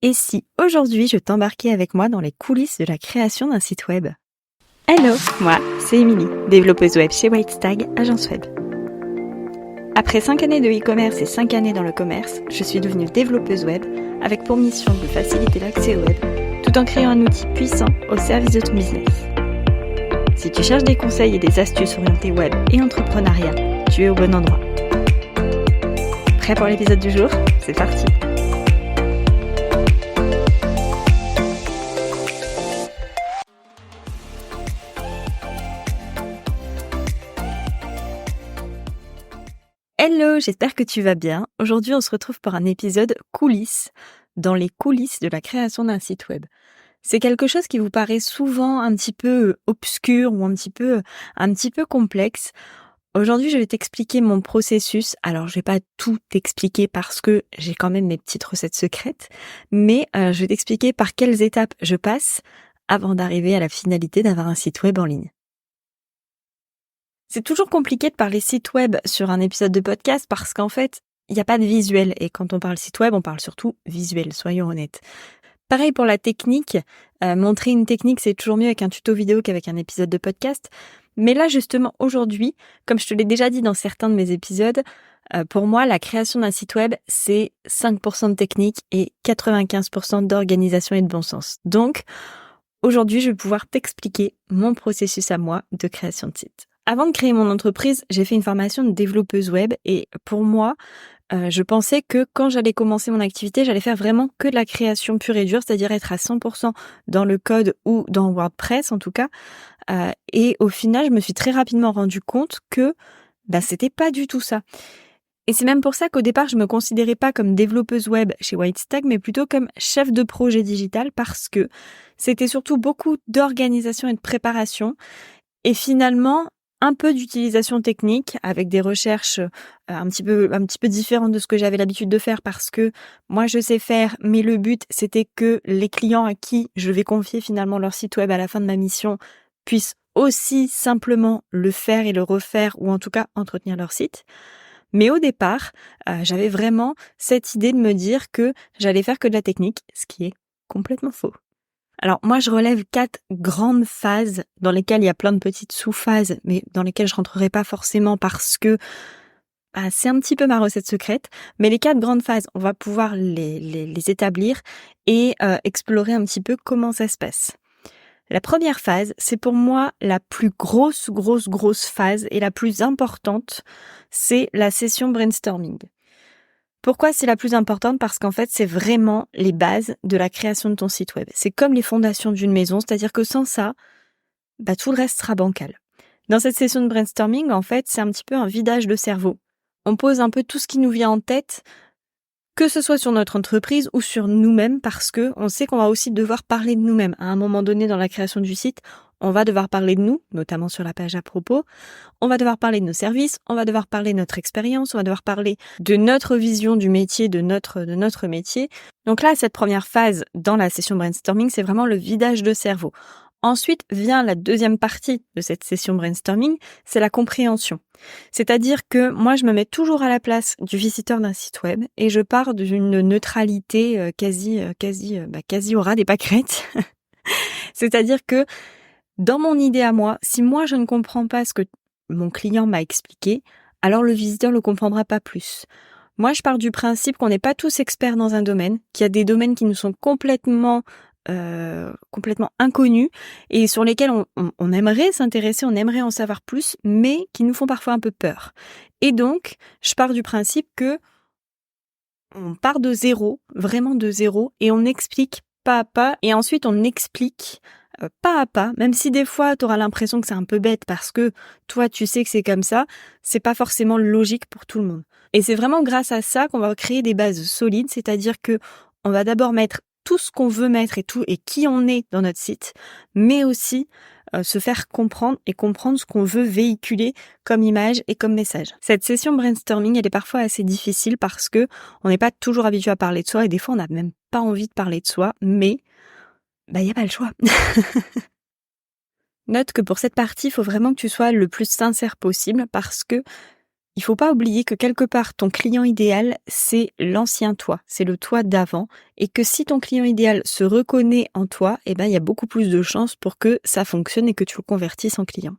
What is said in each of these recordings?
Et si aujourd'hui je t'embarquais avec moi dans les coulisses de la création d'un site web? Hello, moi c'est Émilie, développeuse web chez Whitestag, agence web. Après 5 années de e-commerce et 5 années dans le commerce, je suis devenue développeuse web avec pour mission de faciliter l'accès au web tout en créant un outil puissant au service de ton business. Si tu cherches des conseils et des astuces orientées web et entrepreneuriat, tu es au bon endroit. Prêt pour l'épisode du jour? C'est parti! Hello, j'espère que tu vas bien. Aujourd'hui, on se retrouve pour un épisode coulisses, dans les coulisses de la création d'un site web. C'est quelque chose qui vous paraît souvent un petit peu obscur ou un petit peu complexe. Aujourd'hui, je vais t'expliquer mon processus. Alors, je vais pas tout t'expliquer parce que j'ai quand même mes petites recettes secrètes, mais je vais t'expliquer par quelles étapes je passe avant d'arriver à la finalité d'avoir un site web en ligne. C'est toujours compliqué de parler site web sur un épisode de podcast parce qu'en fait, il n'y a pas de visuel. Et quand on parle site web, on parle surtout visuel, soyons honnêtes. Pareil pour la technique. Montrer une technique, c'est toujours mieux avec un tuto vidéo qu'avec un épisode de podcast. Mais là, justement, aujourd'hui, comme je te l'ai déjà dit dans certains de mes épisodes, pour moi, la création d'un site web, c'est 5% de technique et 95% d'organisation et de bon sens. Donc, aujourd'hui, je vais pouvoir t'expliquer mon processus à moi de création de site. Avant de créer mon entreprise, j'ai fait une formation de développeuse web et pour moi, je pensais que quand j'allais commencer mon activité, j'allais faire vraiment que de la création pure et dure, c'est-à-dire être à 100% dans le code ou dans WordPress en tout cas. Et au final, je me suis très rapidement rendu compte que c'était pas du tout ça. Et c'est même pour ça qu'au départ, je me considérais pas comme développeuse web chez Whitestag, mais plutôt comme chef de projet digital parce que c'était surtout beaucoup d'organisation et de préparation. Et finalement, un peu d'utilisation technique avec des recherches un petit peu différentes de ce que j'avais l'habitude de faire parce que moi je sais faire, mais le but c'était que les clients à qui je vais confier finalement leur site web à la fin de ma mission puissent aussi simplement le faire et le refaire ou en tout cas entretenir leur site. Mais au départ, j'avais vraiment cette idée de me dire que j'allais faire que de la technique, ce qui est complètement faux. Alors moi je relève 4 grandes phases dans lesquelles il y a plein de petites sous-phases, mais dans lesquelles je rentrerai pas forcément parce que c'est un petit peu ma recette secrète. Mais les 4 grandes phases, on va pouvoir les établir et explorer un petit peu comment ça se passe. La première phase, c'est pour moi la plus grosse phase et la plus importante, c'est la session brainstorming. Pourquoi c'est la plus importante? Parce qu'en fait, c'est vraiment les bases de la création de ton site web. C'est comme les fondations d'une maison, c'est-à-dire que sans ça, tout le reste sera bancal. Dans cette session de brainstorming, en fait, c'est un petit peu un vidage de cerveau. On pose un peu tout ce qui nous vient en tête, que ce soit sur notre entreprise ou sur nous-mêmes, parce que on sait qu'on va aussi devoir parler de nous-mêmes. À un moment donné, dans la création du site, on va devoir parler de nous, notamment sur la page à propos. On va devoir parler de nos services, on va devoir parler de notre expérience, on va devoir parler de notre vision du métier, de notre métier. Donc là, cette première phase dans la session brainstorming, c'est vraiment le vidage de cerveau. Ensuite vient la deuxième partie de cette session brainstorming, c'est la compréhension. C'est-à-dire que moi, je me mets toujours à la place du visiteur d'un site web et je pars d'une neutralité quasi au ras des pâquerettes. C'est-à-dire que dans mon idée à moi, si moi je ne comprends pas ce que mon client m'a expliqué, alors le visiteur ne le comprendra pas plus. Moi, je pars du principe qu'on n'est pas tous experts dans un domaine, qu'il y a des domaines qui nous sont complètement inconnus et sur lesquels on aimerait s'intéresser, on aimerait en savoir plus, mais qui nous font parfois un peu peur. Et donc, je pars du principe que on part de zéro, vraiment de zéro, et on explique pas à pas, et ensuite on explique pas à pas, même si des fois tu auras l'impression que c'est un peu bête parce que toi tu sais que c'est comme ça, c'est pas forcément logique pour tout le monde. Et c'est vraiment grâce à ça qu'on va créer des bases solides, c'est-à-dire que on va d'abord mettre tout ce qu'on veut mettre et qui on est dans notre site, mais aussi se faire comprendre et comprendre ce qu'on veut véhiculer comme image et comme message. Cette session brainstorming, elle est parfois assez difficile parce que on n'est pas toujours habitué à parler de soi et des fois on n'a même pas envie de parler de soi, mais il n'y a pas le choix. Note que pour cette partie, il faut vraiment que tu sois le plus sincère possible parce que il faut pas oublier que quelque part, ton client idéal, c'est l'ancien toi, c'est le toi d'avant et que si ton client idéal se reconnaît en toi, il y a beaucoup plus de chances pour que ça fonctionne et que tu le convertisses en client.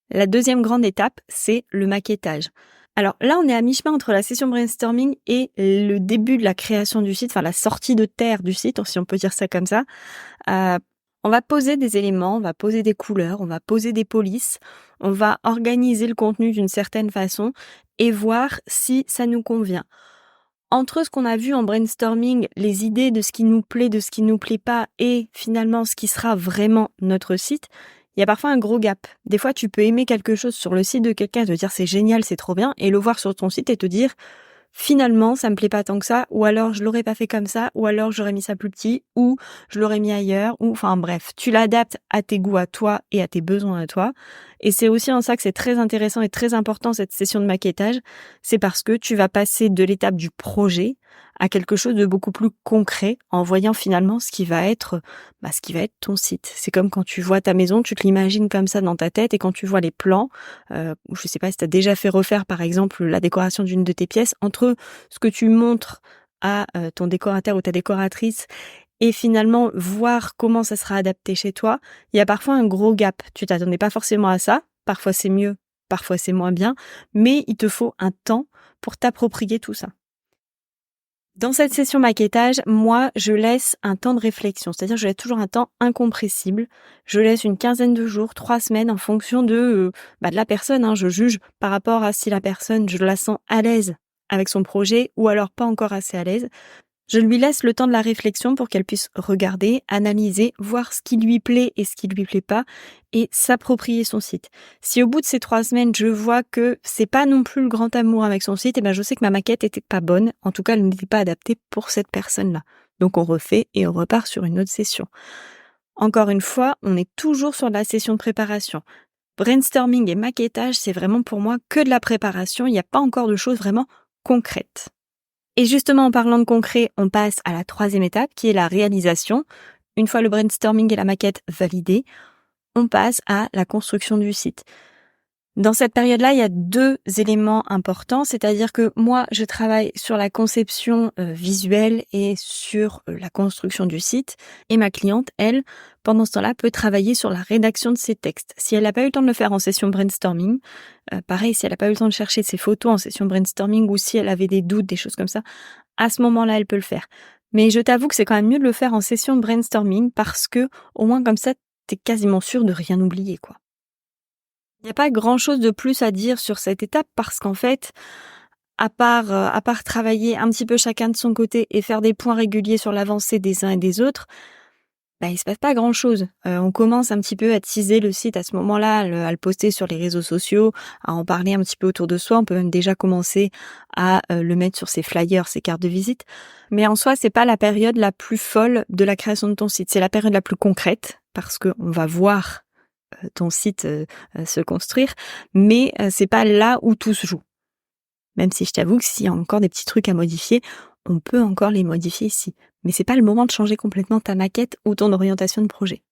La deuxième grande étape, c'est le maquettage. Alors là, on est à mi-chemin entre la session brainstorming et le début de la création du site, la sortie de terre du site, si on peut dire ça comme ça. On va poser des éléments, on va poser des couleurs, on va poser des polices, on va organiser le contenu d'une certaine façon et voir si ça nous convient. Entre ce qu'on a vu en brainstorming, les idées de ce qui nous plaît, de ce qui nous plaît pas et finalement ce qui sera vraiment notre site, il y a parfois un gros gap. Des fois, tu peux aimer quelque chose sur le site de quelqu'un, te dire c'est génial, c'est trop bien, et le voir sur ton site et te dire finalement, ça me plaît pas tant que ça, ou alors je l'aurais pas fait comme ça, ou alors j'aurais mis ça plus petit, ou je l'aurais mis ailleurs, ou bref, tu l'adaptes à tes goûts à toi et à tes besoins à toi. Et c'est aussi en ça que c'est très intéressant et très important cette session de maquettage, c'est parce que tu vas passer de l'étape du projet à quelque chose de beaucoup plus concret en voyant finalement ce qui va être ton site. C'est comme quand tu vois ta maison, tu te l'imagines comme ça dans ta tête et quand tu vois les plans, ou je sais pas si tu as déjà fait refaire par exemple la décoration d'une de tes pièces, entre ce que tu montres à ton décorateur ou ta décoratrice et finalement voir comment ça sera adapté chez toi, il y a parfois un gros gap. Tu t'attendais pas forcément à ça, parfois c'est mieux, parfois c'est moins bien, mais il te faut un temps pour t'approprier tout ça. Dans cette session maquettage, moi, je laisse un temps de réflexion, c'est-à-dire je laisse toujours un temps incompressible. Je laisse une quinzaine de jours, 3 semaines en fonction de la personne. Je juge par rapport à si la personne, je la sens à l'aise avec son projet ou alors pas encore assez à l'aise. Je lui laisse le temps de la réflexion pour qu'elle puisse regarder, analyser, voir ce qui lui plaît et ce qui lui plaît pas et s'approprier son site. Si au bout de ces 3 semaines, je vois que c'est pas non plus le grand amour avec son site, je sais que ma maquette était pas bonne. En tout cas, elle n'était pas adaptée pour cette personne-là. Donc on refait et on repart sur une autre session. Encore une fois, on est toujours sur la session de préparation. Brainstorming et maquettage, c'est vraiment pour moi que de la préparation. Il n'y a pas encore de choses vraiment concrètes. Et justement, en parlant de concret, on passe à la 3e étape qui est la réalisation. Une fois le brainstorming et la maquette validés, on passe à la construction du site. Dans cette période-là, il y a 2 éléments importants, c'est-à-dire que moi, je travaille sur la conception visuelle et sur la construction du site, et ma cliente, elle, pendant ce temps-là, peut travailler sur la rédaction de ses textes. Si elle n'a pas eu le temps de le faire en session brainstorming, pareil, si elle n'a pas eu le temps de chercher ses photos en session brainstorming ou si elle avait des doutes, des choses comme ça, à ce moment-là, elle peut le faire. Mais je t'avoue que c'est quand même mieux de le faire en session brainstorming parce que, au moins comme ça, t'es quasiment sûr de rien oublier, quoi. Il n'y a pas grand-chose de plus à dire sur cette étape parce qu'en fait, à part travailler un petit peu chacun de son côté et faire des points réguliers sur l'avancée des uns et des autres, il se passe pas grand-chose. On commence un petit peu à teaser le site à ce moment-là, à le poster sur les réseaux sociaux, à en parler un petit peu autour de soi. On peut même déjà commencer à le mettre sur ses flyers, ses cartes de visite. Mais en soi, c'est pas la période la plus folle de la création de ton site. C'est la période la plus concrète parce qu'on va voir ton site se construire, mais c'est pas là où tout se joue. Même si je t'avoue que s'il y a encore des petits trucs à modifier, on peut encore les modifier ici. Mais c'est pas le moment de changer complètement ta maquette ou ton orientation de projet.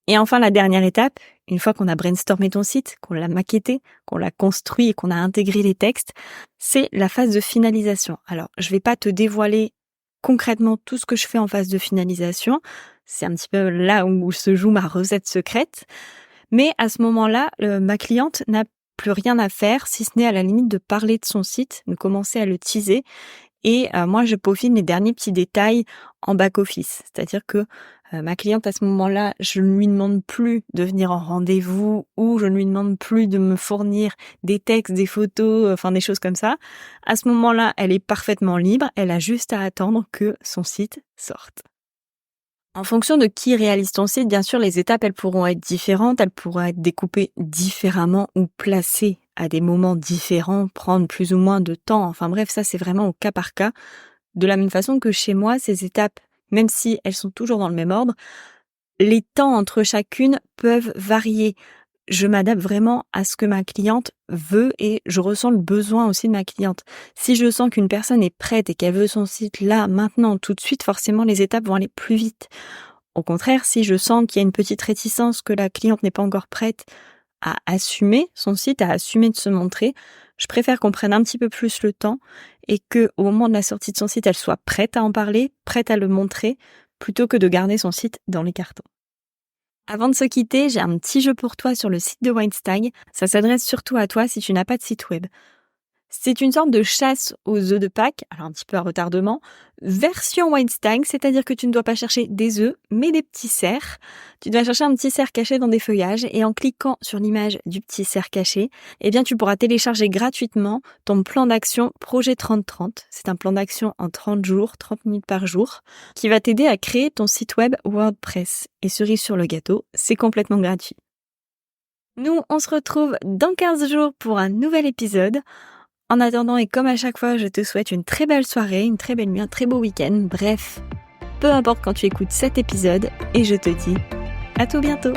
Et enfin, la dernière étape, une fois qu'on a brainstormé ton site, qu'on l'a maquetté, qu'on l'a construit et qu'on a intégré les textes, c'est la phase de finalisation. Alors, je vais pas te dévoiler concrètement tout ce que je fais en phase de finalisation. C'est un petit peu là où se joue ma recette secrète. Mais à ce moment-là, ma cliente n'a plus rien à faire, si ce n'est à la limite de parler de son site, de commencer à le teaser. Et moi, je peaufine les derniers petits détails en back-office. C'est-à-dire que ma cliente, à ce moment-là, je ne lui demande plus de venir en rendez-vous ou je ne lui demande plus de me fournir des textes, des photos, des choses comme ça. À ce moment-là, elle est parfaitement libre. Elle a juste à attendre que son site sorte. En fonction de qui réalise ton site, bien sûr, les étapes, elles pourront être différentes, elles pourront être découpées différemment ou placées à des moments différents, prendre plus ou moins de temps. Enfin bref, ça, c'est vraiment au cas par cas. De la même façon que chez moi, ces étapes, même si elles sont toujours dans le même ordre, les temps entre chacune peuvent varier. Je m'adapte vraiment à ce que ma cliente veut et je ressens le besoin aussi de ma cliente. Si je sens qu'une personne est prête et qu'elle veut son site là, maintenant, tout de suite, forcément, les étapes vont aller plus vite. Au contraire, si je sens qu'il y a une petite réticence, que la cliente n'est pas encore prête, à assumer son site, à assumer de se montrer, je préfère qu'on prenne un petit peu plus le temps et que au moment de la sortie de son site, elle soit prête à en parler, prête à le montrer, plutôt que de garder son site dans les cartons. Avant de se quitter, j'ai un petit jeu pour toi sur le site de Weinstein. Ça s'adresse surtout à toi si tu n'as pas de site web. C'est une sorte de chasse aux œufs de Pâques, alors un petit peu à retardement, version Weinstein, c'est-à-dire que tu ne dois pas chercher des œufs, mais des petits cerfs. Tu dois chercher un petit cerf caché dans des feuillages et en cliquant sur l'image du petit cerf caché, eh bien tu pourras télécharger gratuitement ton plan d'action Projet 30-30. C'est un plan d'action en 30 jours, 30 minutes par jour, qui va t'aider à créer ton site web WordPress. Et cerise sur le gâteau, c'est complètement gratuit. Nous, on se retrouve dans 15 jours pour un nouvel épisode. En attendant, et comme à chaque fois, je te souhaite une très belle soirée, une très belle nuit, un très beau week-end. Bref, peu importe quand tu écoutes cet épisode, et je te dis à tout bientôt.